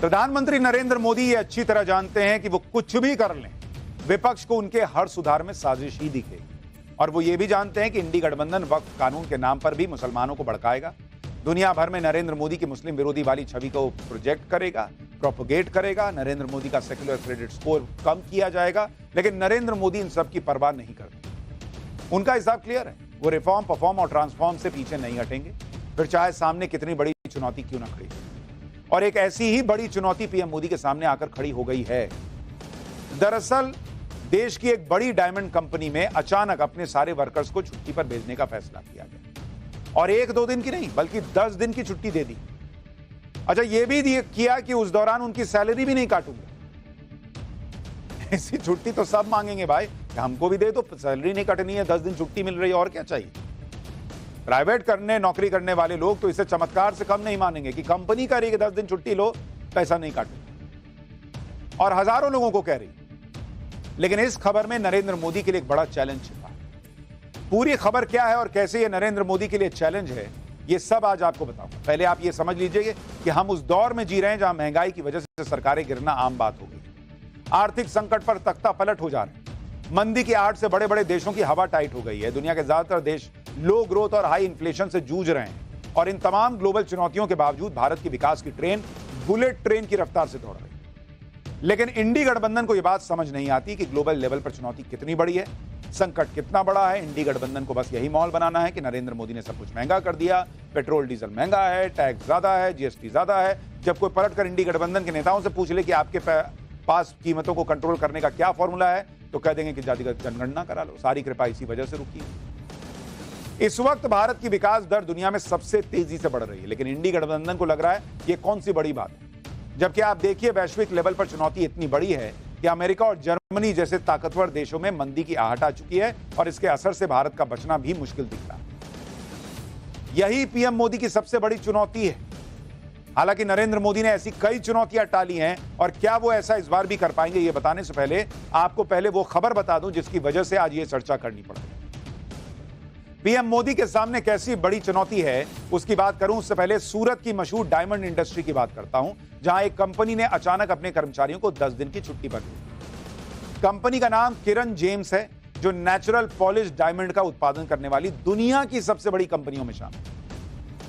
प्रधानमंत्री नरेंद्र मोदी ये अच्छी तरह जानते हैं कि वो कुछ भी कर लें, विपक्ष को उनके हर सुधार में साजिश ही दिखेगी। और वो ये भी जानते हैं कि इंडी गठबंधन वक्फ कानून के नाम पर भी मुसलमानों को भड़काएगा, दुनिया भर में नरेंद्र मोदी की मुस्लिम विरोधी वाली छवि को प्रोजेक्ट करेगा, प्रोपोगेट करेगा। नरेंद्र मोदी का सेक्युलर क्रेडिट स्कोर कम किया जाएगा, लेकिन नरेंद्र मोदी इन सब की परवाह नहीं करते। उनका हिसाब क्लियर है, वो रिफॉर्म, परफॉर्म और ट्रांसफॉर्म से पीछे नहीं हटेंगे, फिर चाहे सामने कितनी बड़ी चुनौती क्यों ना खड़ी हो। और एक ऐसी ही बड़ी चुनौती पीएम मोदी के सामने आकर खड़ी हो गई है। दरअसल देश की एक बड़ी डायमंड कंपनी में अचानक अपने सारे वर्कर्स को छुट्टी पर भेजने का फैसला किया गया, और 1-2 दिन की नहीं बल्कि 10 दिन की छुट्टी दे दी। अच्छा, यह भी किया कि उस दौरान उनकी सैलरी भी नहीं काटूंगा। ऐसी छुट्टी तो सब मांगेंगे भाई, हमको भी दे दो, सैलरी नहीं कटनी है, 10 दिन छुट्टी मिल रही है, और क्या चाहिए। प्राइवेट नौकरी करने वाले लोग तो इसे चमत्कार से कम नहीं मानेंगे कि कंपनी कह रही है कि 10 दिन छुट्टी लो, पैसा नहीं काटूंगा, और हजारों लोगों को कह रही। लेकिन इस खबर में नरेंद्र मोदी के लिए एक बड़ा चैलेंज छिपा है। पूरी खबर क्या है और कैसे ये नरेंद्र मोदी के लिए चैलेंज है, ये सब आज आपको बताऊंगा। पहले आप ये समझ लीजिए कि हम उस दौर में जी रहे हैं जहां महंगाई की वजह से सरकारें गिरना आम बात हो गई, आर्थिक संकट पर तख्ता पलट हो जा रहे हैं, मंदी की आड़ से बड़े बड़े देशों की हवा टाइट हो गई है, दुनिया के ज्यादातर देश लो ग्रोथ और हाई इन्फ्लेशन से जूझ रहे हैं, और इन तमाम ग्लोबल चुनौतियों के बावजूद भारत की विकास की ट्रेन बुलेट ट्रेन की रफ्तार से दौड़ रही है। लेकिन इंडी गठबंधन को यह बात समझ नहीं आती कि ग्लोबल लेवल पर चुनौती कितनी बड़ी है, संकट कितना बड़ा है। इंडी गठबंधन को बस यही माहौल बनाना है कि नरेंद्र मोदी ने सब कुछ महंगा कर दिया, पेट्रोल डीजल महंगा है, टैक्स ज्यादा है, जीएसटी ज्यादा है। जब कोई पलटकर इंडी गठबंधन के नेताओं से पूछ ले कि आपके पास कीमतों को कंट्रोल करने का क्या फॉर्मूला है, तो कह देंगे कि जातिगत जनगणना करा लो, सारी कृपा इसी वजह से रुकी है। इस वक्त भारत की विकास दर दुनिया में सबसे तेजी से बढ़ रही है, लेकिन इंडी गठबंधन को लग रहा है ये कौन सी बड़ी बात है। जबकि आप देखिए, वैश्विक लेवल पर चुनौती इतनी बड़ी है कि अमेरिका और जर्मनी जैसे ताकतवर देशों में मंदी की आहट आ चुकी है, और इसके असर से भारत का बचना भी मुश्किल दिख रहा है। यही पीएम मोदी की सबसे बड़ी चुनौती है। हालांकि नरेंद्र मोदी ने ऐसी कई चुनौतियां टाली हैं, और क्या वो ऐसा इस बार भी कर पाएंगे, ये बताने से पहले आपको पहले वो खबर बता दूं जिसकी वजह से आज ये चर्चा करनी पड़ रही है। पीएम मोदी के सामने कैसी बड़ी चुनौती है उसकी बात करूं, उससे पहले सूरत की मशहूर डायमंड इंडस्ट्री की बात करता हूं, जहां एक कंपनी ने अचानक अपने कर्मचारियों को 10 दिन की छुट्टी पर दी। कंपनी का नाम किरण जेम्स है, जो नेचुरल पॉलिश डायमंड का उत्पादन करने वाली दुनिया की सबसे बड़ी कंपनियों में शामिल है।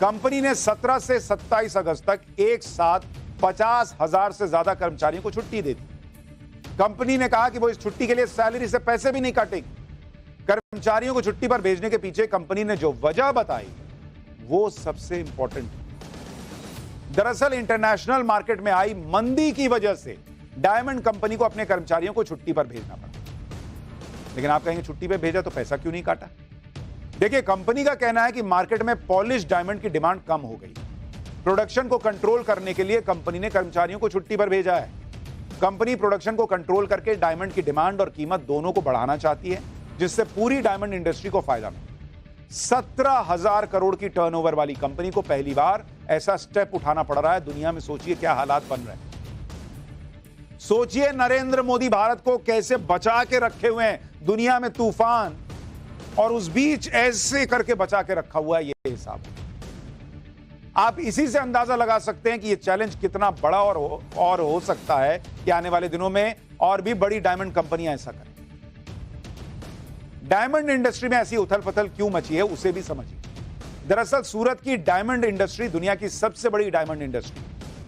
कंपनी ने 17 से 27 अगस्त तक एक साथ 50,000 से ज्यादा कर्मचारियों को छुट्टी दे दी। कंपनी ने कहा कि वो इस छुट्टी के लिए सैलरी से पैसे भी नहीं काटेगी। कर्मचारियों को छुट्टी पर भेजने के पीछे कंपनी ने जो वजह बताई वो सबसे इंपॉर्टेंट है। दरअसल इंटरनेशनल मार्केट में आई मंदी की वजह से डायमंड कंपनी को अपने कर्मचारियों को छुट्टी पर भेजना पड़ा। लेकिन आप कहेंगे छुट्टी पर भेजा तो पैसा क्यों नहीं काटा? देखिए, कंपनी का कहना है कि मार्केट में पॉलिश डायमंड की डिमांड कम हो गई। प्रोडक्शन को कंट्रोल करने के लिए कंपनी ने कर्मचारियों को छुट्टी पर भेजा है। कंपनी प्रोडक्शन को कंट्रोल करके डायमंड की डिमांड और कीमत दोनों को बढ़ाना चाहती है, जिससे पूरी डायमंड इंडस्ट्री को फायदा मिले। 17,000 करोड़ की टर्नओवर वाली कंपनी को पहली बार ऐसा स्टेप उठाना पड़ रहा है। दुनिया में सोचिए क्या हालात बन रहे हैं। सोचिए नरेंद्र मोदी भारत को कैसे बचा के रखे हुए हैं, दुनिया में तूफान, और उस बीच ऐसे करके बचा के रखा हुआ है। ये हिसाब आप इसी से अंदाजा लगा सकते हैं कि ये चैलेंज कितना बड़ा और हो सकता है कि आने वाले दिनों में और भी बड़ी डायमंड कंपनियां ऐसा करें। डायमंड इंडस्ट्री में ऐसी उथल पुथल क्यों मची है उसे भी समझिए। दरअसल सूरत की डायमंड इंडस्ट्री दुनिया की सबसे बड़ी डायमंड इंडस्ट्री।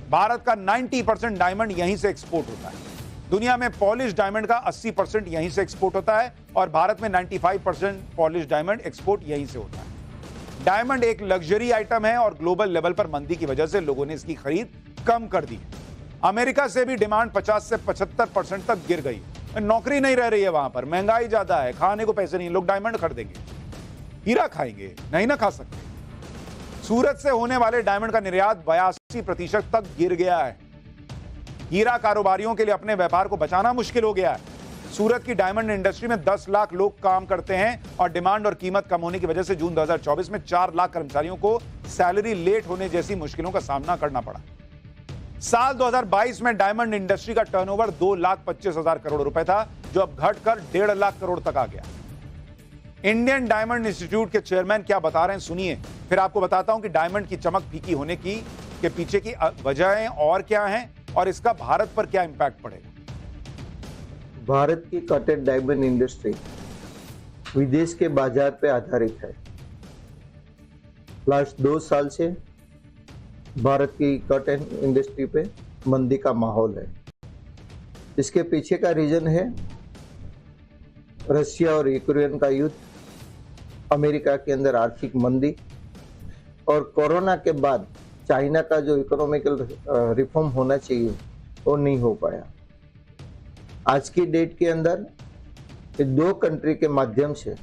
भारत का 90% डायमंड यहीं से एक्सपोर्ट होता है। दुनिया में पॉलिश डायमंड का 80% यहीं से एक्सपोर्ट होता है, और भारत में 95% पॉलिश डायमंड एक्सपोर्ट यहीं से होता है। डायमंड एक लग्जरी आइटम है, और ग्लोबल लेवल पर मंदी की वजह से लोगों ने इसकी खरीद कम कर दी। अमेरिका से भी डिमांड 50 से 75% तक गिर गई। नौकरी नहीं रह रही है वहां पर, महंगाई ज्यादा है, खाने को पैसे नहीं, लोग डायमंड खरीदेंगे, हीरा खाएंगे, नहीं ना खा सकते। सूरत से होने वाले डायमंड का निर्यात 82% तक गिर गया है। हीरा कारोबारियों के लिए अपने व्यापार को बचाना मुश्किल हो गया है। सूरत की डायमंड इंडस्ट्री में 10 लाख लोग काम करते हैं, और डिमांड और कीमत कम होने की वजह से जून 2024 में 4 लाख कर्मचारियों को सैलरी लेट होने जैसी मुश्किलों का सामना करना पड़ा। साल 2022 में डायमंड इंडस्ट्री का टर्नओवर 2,25,000 करोड़ रुपए था, जो अब घटकर 1.5 लाख करोड़ तक आ गया। इंडियन डायमंड इंस्टीट्यूट के चेयरमैन क्या बता रहे हैं सुनिए, फिर आपको बताता हूं कि डायमंड की चमक फीकी होने के पीछे की वजहें और क्या हैं और इसका भारत पर क्या इंपैक्ट पड़ेगा? भारत की कट एंड डायमंड इंडस्ट्री विदेश के बाजार पे आधारित है। लास्ट 2 साल से भारत की कट एंड इंडस्ट्री पे मंदी का माहौल है। इसके पीछे का रीजन है रशिया और यूक्रेन का युद्ध, अमेरिका के अंदर आर्थिक मंदी और कोरोना के बाद चाइना का जो इकोनॉमिकल रिफॉर्म होना चाहिए वो नहीं हो पाया। आज की डेट के अंदर ये 2 कंट्री के माध्यम से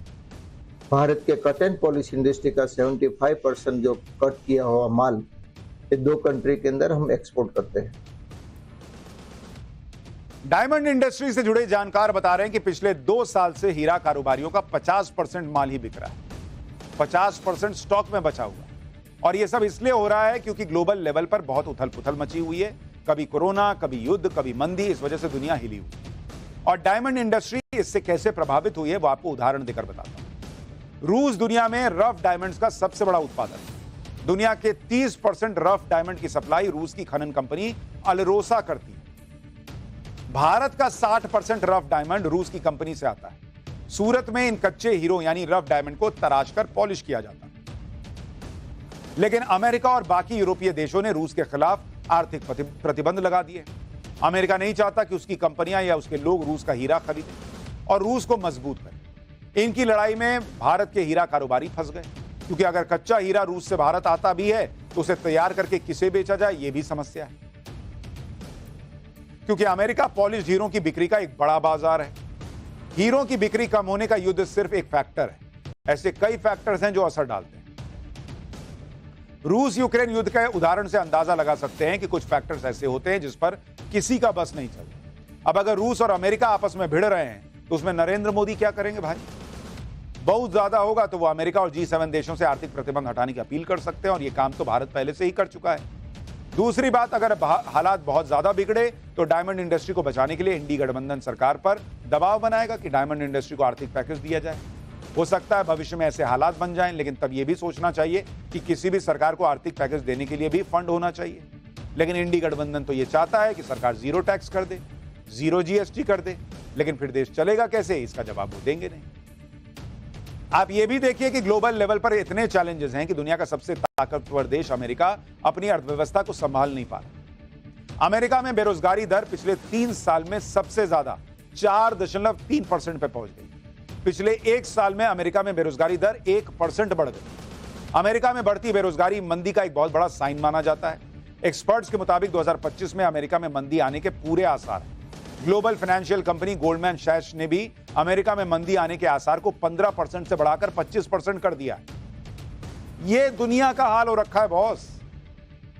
भारत के कट एंड पॉलिश इंडस्ट्री का 75% जो कट किया हुआ माल ये 2 कंट्री के अंदर हम एक्सपोर्ट करते हैं। डायमंड इंडस्ट्री से जुड़े जानकार बता रहे हैं कि पिछले 2 साल से हीरा कारोबारियों का 50% माल ही बिक रहा है, 50% स्टॉक में बचा हुआ। और यह सब इसलिए हो रहा है क्योंकि ग्लोबल लेवल पर बहुत उथल पुथल मची हुई है, कभी कोरोना, कभी युद्ध, कभी मंदी, इस वजह से दुनिया हिली हुई। और डायमंड इंडस्ट्री इससे कैसे प्रभावित हुई है वो आपको उदाहरण देकर बताता हूं। रूस दुनिया में रफ डायमंड्स का सबसे बड़ा उत्पादक है। दुनिया के 30% रफ डायमंड की सप्लाई रूस की खनन कंपनी अल्रोसा करती है। भारत का 60% रफ डायमंड रूस की कंपनी से आता है। सूरत में इन कच्चे हीरो यानी रफ डायमंड को तराश कर पॉलिश किया जाता है। लेकिन अमेरिका और बाकी यूरोपीय देशों ने रूस के खिलाफ आर्थिक प्रतिबंध लगा दिए। अमेरिका नहीं चाहता कि उसकी कंपनियां या उसके लोग रूस का हीरा खरीदें और रूस को मजबूत करें। इनकी लड़ाई में भारत के हीरा कारोबारी फंस गए, क्योंकि अगर कच्चा हीरा रूस से भारत आता भी है तो उसे तैयार करके किसे बेचा जाए यह भी समस्या है, क्योंकि अमेरिका पॉलिश हीरों की बिक्री का एक बड़ा बाजार है। हीरों की बिक्री कम होने का युद्ध सिर्फ एक फैक्टर है, ऐसे कई फैक्टर्स हैं जो असर डालते हैं। रूस यूक्रेन युद्ध के उदाहरण से अंदाजा लगा सकते हैं कि कुछ फैक्टर्स ऐसे होते हैं जिस पर किसी का बस नहीं चलता। अब अगर रूस और अमेरिका आपस में भिड़ रहे हैं तो उसमें नरेंद्र मोदी क्या करेंगे भाई? बहुत ज्यादा होगा तो वो अमेरिका और G7 देशों से आर्थिक प्रतिबंध हटाने की अपील कर सकते हैं, और यह काम तो भारत पहले से ही कर चुका है। दूसरी बात, अगर हालात बहुत ज्यादा बिगड़े तो डायमंड इंडस्ट्री को बचाने के लिए इंडी गठबंधन सरकार पर दबाव बनाएगा कि डायमंड इंडस्ट्री को आर्थिक पैकेज दिया जाए। हो सकता है भविष्य में ऐसे हालात बन जाएं, लेकिन तब यह भी सोचना चाहिए कि किसी भी सरकार को आर्थिक पैकेज देने के लिए भी फंड होना चाहिए। लेकिन इंडी गठबंधन तो यह चाहता है कि सरकार जीरो टैक्स कर दे, जीरो GST कर दे, लेकिन फिर देश चलेगा कैसे, इसका जवाब वो देंगे नहीं। आप ये भी देखिए कि ग्लोबल लेवल पर इतने चैलेंजेस हैं कि दुनिया का सबसे ताकतवर देश अमेरिका अपनी अर्थव्यवस्था को संभाल नहीं पा रहा। अमेरिका में बेरोजगारी दर पिछले 3 साल में सबसे ज्यादा 4.3% पे पहुंच गई। पिछले 1 साल में अमेरिका में बेरोजगारी दर 1% बढ़ गई। अमेरिका में बढ़ती बेरोजगारी मंदी का एक बहुत बड़ा साइन माना जाता है। एक्सपर्ट्स के मुताबिक 2025 में अमेरिका में मंदी आने के पूरे आसार हैं। ग्लोबल फाइनेंशियल कंपनी गोल्डमैन सैच्स ने भी अमेरिका में मंदी आने के आसार को 15% से बढ़ाकर 25% कर दिया। यह दुनिया का हाल हो रखा है बॉस।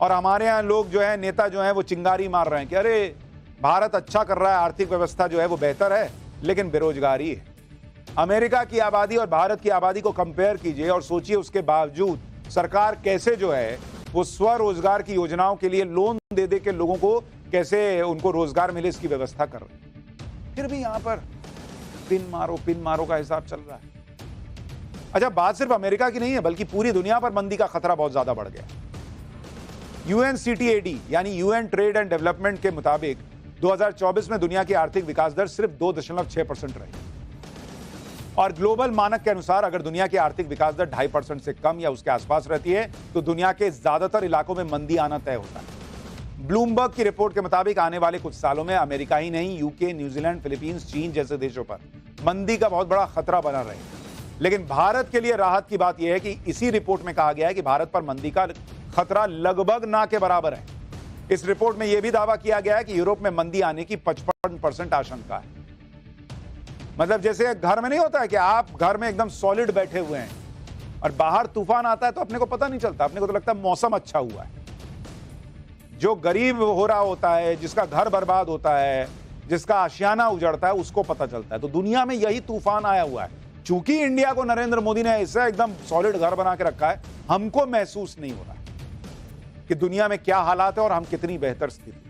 और हमारे यहां लोग जो है, नेता जो है, वो चिंगारी मार रहे हैं कि अरे भारत अच्छा कर रहा है, आर्थिक व्यवस्था जो है वो बेहतर है, लेकिन बेरोजगारी है। अमेरिका की आबादी और भारत की आबादी को कंपेयर कीजिए और सोचिए उसके बावजूद सरकार कैसे जो है वो स्वरोजगार की योजनाओं के लिए लोन दे दे के लोगों को कैसे उनको रोजगार मिले इसकी व्यवस्था कर रहे हैं। फिर भी यहां पर पिन मारो का हिसाब चल रहा है। अच्छा, बात सिर्फ अमेरिका की नहीं है, बल्कि पूरी दुनिया पर मंदी का खतरा बहुत ज्यादा बढ़ गया। UNCTAD यानी UN ट्रेड एंड डेवलपमेंट के मुताबिक 2024 में दुनिया की आर्थिक विकास दर सिर्फ 2.6% रही, और ग्लोबल मानक के अनुसार अगर दुनिया की आर्थिक विकास दर 2.5% से कम या उसके आसपास रहती है तो दुनिया के ज्यादातर इलाकों में मंदी आना तय होता है। ब्लूमबर्ग की रिपोर्ट के मुताबिक आने वाले कुछ सालों में अमेरिका ही नहीं, यूके, न्यूजीलैंड, फिलीपींस, चीन जैसे देशों पर मंदी का बहुत बड़ा खतरा बना रहेगा। लेकिन भारत के लिए राहत की बात यह है कि इसी रिपोर्ट में कहा गया है कि भारत पर मंदी का खतरा लगभग ना के बराबर है। इस रिपोर्ट में यह भी दावा किया गया है कि यूरोप में मंदी आने की 55% आशंका है। मतलब जैसे घर में नहीं होता है कि आप घर में एकदम सॉलिड बैठे हुए हैं और बाहर तूफान आता है तो अपने को पता नहीं चलता, अपने को तो लगता है मौसम अच्छा हुआ है। जो गरीब हो रहा होता है, जिसका घर बर्बाद होता है, जिसका आशियाना उजड़ता है, उसको पता चलता है। तो दुनिया में यही तूफान आया हुआ है। चूंकि इंडिया को नरेंद्र मोदी ने ऐसा एकदम सॉलिड घर बना के रखा है, हमको महसूस नहीं हो रहा है कि दुनिया में क्या हालात है और हम कितनी बेहतर स्थिति।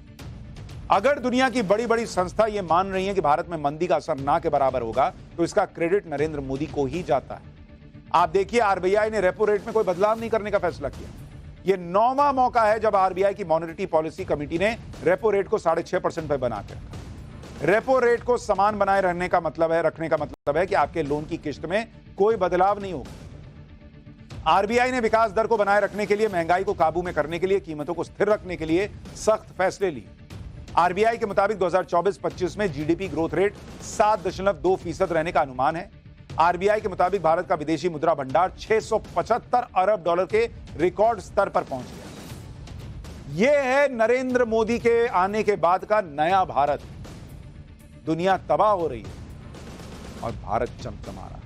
अगर दुनिया की बड़ी बड़ी संस्था ये मान रही है कि भारत में मंदी का असर ना के बराबर होगा तो इसका क्रेडिट नरेंद्र मोदी को ही जाता है। आप देखिए, RBI ने रेपो रेट में कोई बदलाव नहीं करने का फैसला किया। यह 9वां मौका है जब आरबीआई की मॉनेटरी पॉलिसी कमेटी ने रेपो रेट को 6.5% पर बना के रखा। रेपो रेट को समान बनाए रखने का मतलब है कि आपके लोन की किस्त में कोई बदलाव नहीं होगा। आरबीआई ने विकास दर को बनाए रखने के लिए, महंगाई को काबू में करने के लिए, कीमतों को स्थिर रखने के लिए सख्त फैसले लिए। आरबीआई के मुताबिक 2024-25 में जीडीपी ग्रोथ रेट 7.2% रहने का अनुमान है। आरबीआई के मुताबिक भारत का विदेशी मुद्रा भंडार 675 अरब डॉलर के रिकॉर्ड स्तर पर पहुंच गया। यह है नरेंद्र मोदी के आने के बाद का नया भारत। दुनिया तबाह हो रही है और भारत चमचमा रहा है।